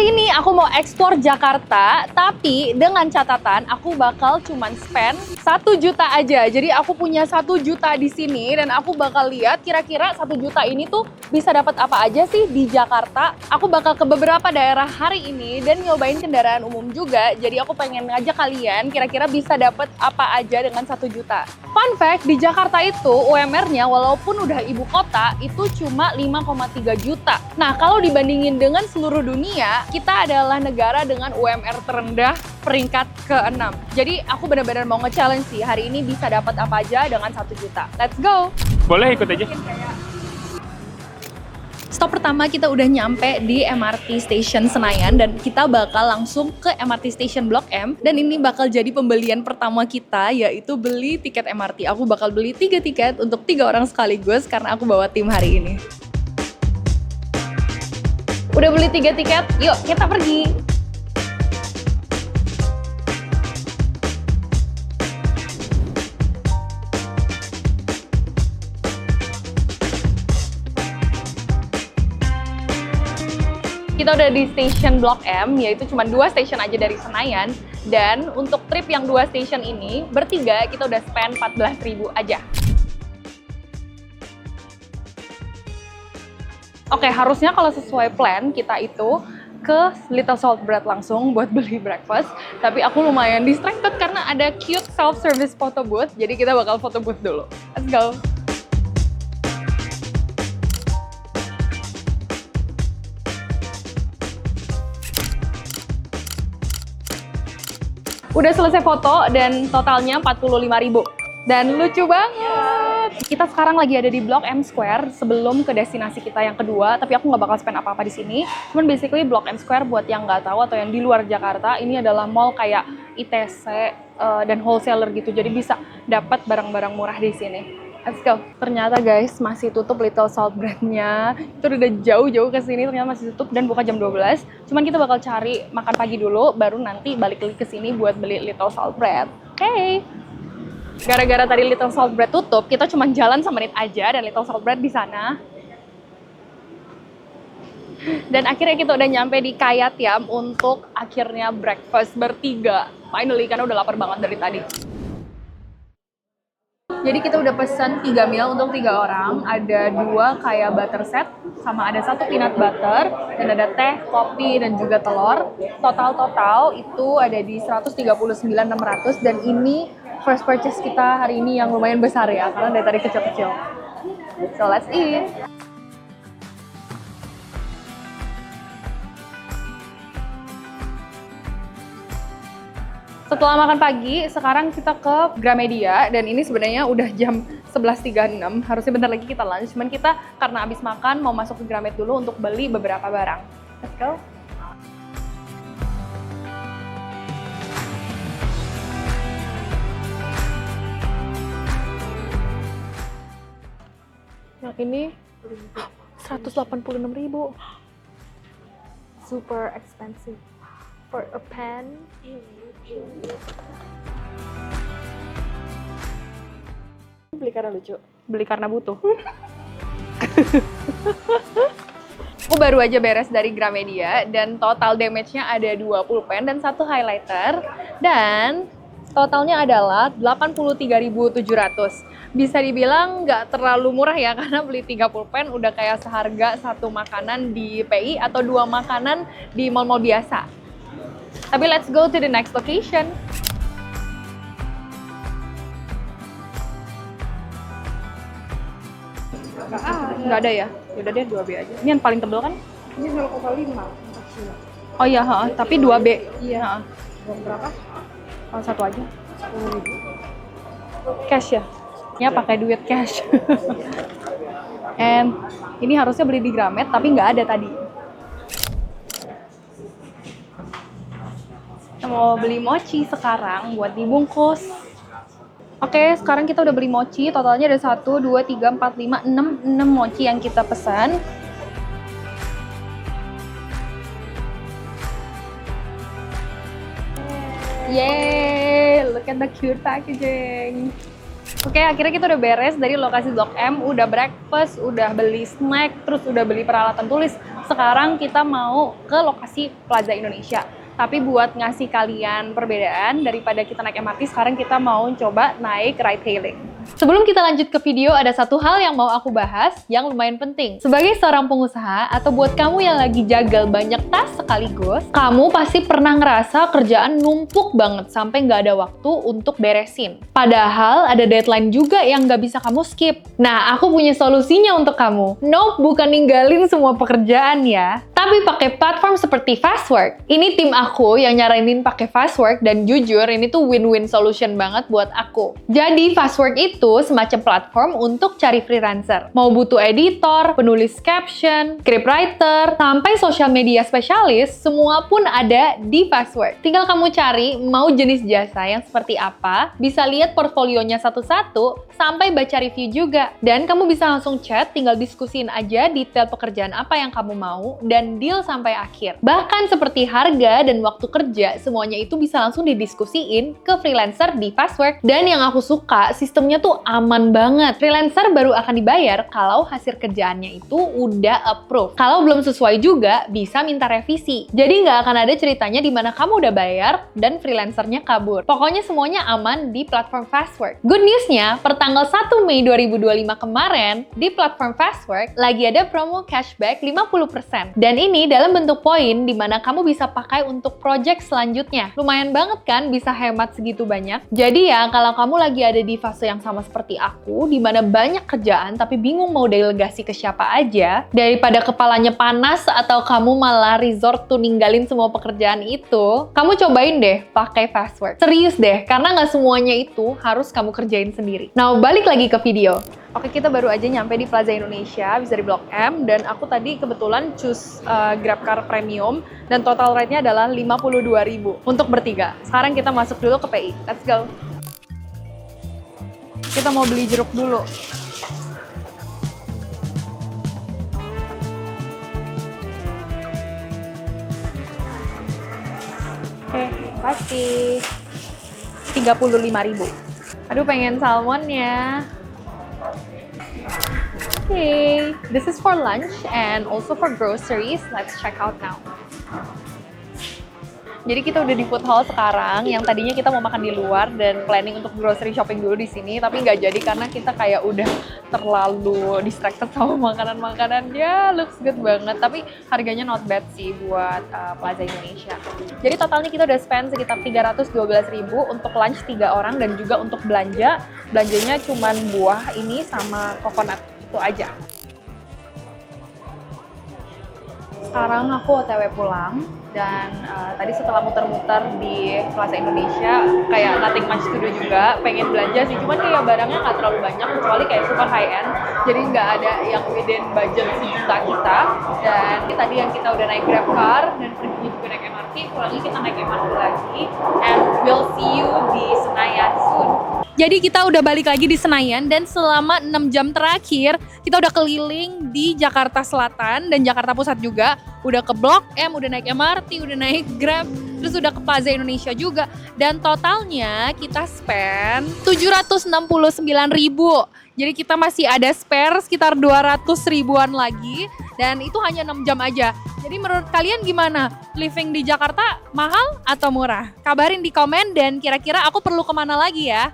Hari ini aku mau eksplor Jakarta, tapi dengan catatan aku bakal cuman spend 1 juta aja. Jadi aku punya 1 juta di sini dan aku bakal lihat kira-kira 1 juta ini tuh bisa dapat apa aja sih di Jakarta. Aku bakal ke beberapa daerah hari ini dan nyobain kendaraan umum juga. Jadi aku pengen ngajak kalian kira-kira bisa dapat apa aja dengan 1 juta. Fun fact, di Jakarta itu UMR-nya walaupun udah ibu kota itu cuma 5,3 juta. Nah, kalau dibandingin dengan seluruh dunia, kita adalah negara dengan UMR terendah peringkat ke-6. Jadi aku benar-benar mau nge-challenge sih, hari ini bisa dapat apa aja dengan 1 juta. Let's go! Boleh ikut aja. Stop pertama kita udah nyampe di MRT Station Senayan dan kita bakal langsung ke MRT Station Blok M. Dan ini bakal jadi pembelian pertama kita, yaitu beli tiket MRT. Aku bakal beli 3 tiket untuk 3 orang sekaligus karena aku bawa tim hari ini. Udah beli 3 tiket, yuk kita pergi. Kita udah di stasiun Blok M, yaitu cuma 2 stasiun aja dari Senayan. Dan untuk trip yang 2 stasiun ini, bertiga kita udah spend 14.000 aja. Oke, harusnya kalau sesuai plan kita itu ke Little Salt Bread langsung buat beli breakfast. Tapi aku lumayan distracted karena ada cute self-service photo booth. Jadi kita bakal photo booth dulu. Let's go! Udah selesai foto dan totalnya 45.000. Dan lucu banget. Kita sekarang lagi ada di Blok M Square sebelum ke destinasi kita yang kedua. Tapi aku nggak bakal spend apa-apa di sini. Cuman basically Blok M Square buat yang nggak tahu atau yang di luar Jakarta, ini adalah mall kayak ITC dan wholesaler gitu. Jadi bisa dapat barang-barang murah di sini. Let's go. Ternyata guys masih tutup Little Salt Bread-nya. Itu udah jauh-jauh ke sini ternyata masih tutup dan buka jam 12. Cuman kita bakal cari makan pagi dulu baru nanti balik lagi ke sini buat beli Little Salt Bread. Oke. Gara-gara tadi Little Salt Bread tutup, kita cuma jalan semenit aja dan Little Salt Bread di sana. Dan akhirnya kita udah nyampe di Kayatiam untuk akhirnya breakfast bertiga. Finally, karena udah lapar banget dari tadi. Jadi kita udah pesan 3 meal untuk 3 orang. Ada 2 kayak butter set, sama ada 1 peanut butter, dan ada teh, kopi, dan juga telur. Total itu ada di 139.600 dan ini first purchase kita hari ini yang lumayan besar ya, karena dari tadi kecil-kecil. So let's eat! Setelah makan pagi, sekarang kita ke Gramedia dan ini sebenarnya udah jam 11.36, harusnya bentar lagi kita lunch, cuman kita karena abis makan mau masuk ke Gramet dulu untuk beli beberapa barang. Let's go! Yang ini 186.000. Super expensive for a pen. Beli karena lucu, beli karena butuh. Aku baru aja beres dari Gramedia dan total damage-nya ada 20 pen dan 1 highlighter dan totalnya adalah 83.700. Bisa dibilang nggak terlalu murah ya karena beli 30 pen udah kayak seharga 1 makanan di PI atau 2 makanan di mall-mall biasa. Tapi let's go to the next location. Nggak ada ya? Yaudah deh 2B aja. Ini yang paling tebel kan? Ini 0,5. Oh iya, tapi 2B. Iya. Berapa? Oh, 1 aja. 10.000. Cash ya? Ya pakai duit cash. And ini harusnya beli di Gramet tapi nggak ada tadi. Kita mau beli mochi sekarang buat dibungkus. Oke, sekarang kita udah beli mochi. Totalnya ada 1, 2, 3, 4, 5, 6 mochi yang kita pesan. Yeay, look at the cute packaging. Oke, akhirnya kita udah beres dari lokasi Blok M, udah breakfast, udah beli snack, terus udah beli peralatan tulis, Sekarang kita mau ke lokasi Plaza Indonesia. Tapi buat ngasih kalian perbedaan, daripada kita naik MRT, sekarang kita mau coba naik ride hailing. Sebelum kita lanjut ke video, ada satu hal yang mau aku bahas yang lumayan penting. Sebagai seorang pengusaha, atau buat kamu yang lagi jagal banyak tas sekaligus, kamu pasti pernah ngerasa kerjaan numpuk banget sampai nggak ada waktu untuk beresin. Padahal ada deadline juga yang nggak bisa kamu skip. Nah, aku punya solusinya untuk kamu. Nope, bukan ninggalin semua pekerjaan ya, tapi pakai platform seperti Fastwork. Ini tim aku yang nyaranin pakai Fastwork, dan jujur ini tuh win-win solution banget buat aku. Jadi Fastwork itu semacam platform untuk cari freelancer. Mau butuh editor, penulis caption, scriptwriter, sampai social media spesialis, semua pun ada di Fastwork. Tinggal kamu cari mau jenis jasa yang seperti apa, bisa lihat portfolionya satu-satu, sampai baca review juga. Dan kamu bisa langsung chat, tinggal diskusin aja detail pekerjaan apa yang kamu mau, dan deal sampai akhir. Bahkan seperti harga dan waktu kerja, semuanya itu bisa langsung didiskusiin ke freelancer di Fastwork. Dan yang aku suka, sistemnya tuh aman banget. Freelancer baru akan dibayar kalau hasil kerjaannya itu udah approve. Kalau belum sesuai juga, bisa minta revisi. Jadi nggak akan ada ceritanya di mana kamu udah bayar dan freelancernya kabur. Pokoknya semuanya aman di platform Fastwork. Good newsnya, per tanggal 1 Mei 2025 kemarin, di platform Fastwork lagi ada promo cashback 50%. Dan ini dalam bentuk poin di mana kamu bisa pakai untuk project selanjutnya. Lumayan banget kan bisa hemat segitu banyak. Jadi ya, kalau kamu lagi ada di fase yang sama seperti aku, di mana banyak kerjaan tapi bingung mau delegasi ke siapa aja, daripada kepalanya panas atau kamu malah resort tuh ninggalin semua pekerjaan itu, kamu cobain deh pakai Fastwork. Serius deh, karena nggak semuanya itu harus kamu kerjain sendiri. Nah, balik lagi ke video. Oke, kita baru aja nyampe di Plaza Indonesia, bisa di Blok M, dan aku tadi kebetulan choose GrabCar Premium, dan total rate-nya adalah 52.000 untuk bertiga. Sekarang kita masuk dulu ke PI. Let's go! Kita mau beli jeruk dulu. Oke, pasti 35.000. Aduh, pengen salmon ya. Okay, this is for lunch and also for groceries. Let's check out now. Jadi kita udah di food hall sekarang, yang tadinya kita mau makan di luar dan planning untuk grocery shopping dulu di sini, tapi nggak jadi karena kita kayak udah terlalu distracted sama makanan-makanan. Ya, looks good banget, tapi harganya not bad sih buat Plaza Indonesia. Jadi totalnya kita udah spend sekitar 312.000 untuk lunch 3 orang, dan juga untuk belanja. Belanjanya cuman buah ini sama coconut, itu aja. Sekarang aku OTW pulang, dan tadi setelah muter-muter di Plaza Indonesia, kayak nothing much to do juga, pengen belanja sih, cuman kayak barangnya nggak terlalu banyak, kecuali kayak super high end, jadi nggak ada yang within budget sejuta kita. Dan tadi yang kita udah naik GrabCar, dan perginya juga naik MRT, pulangnya kita naik MRT lagi, and we'll see you di Senayan soon. Jadi kita udah balik lagi di Senayan, dan selama 6 jam terakhir kita udah keliling di Jakarta Selatan dan Jakarta Pusat juga. Udah ke Blok M, udah naik MRT, udah naik Grab, terus udah ke Plaza Indonesia juga. Dan totalnya kita spend 769.000. Jadi kita masih ada spare sekitar 200 ribuan lagi, dan itu hanya 6 jam aja. Jadi menurut kalian gimana? Living di Jakarta mahal atau murah? Kabarin di komen, dan kira-kira aku perlu kemana lagi ya?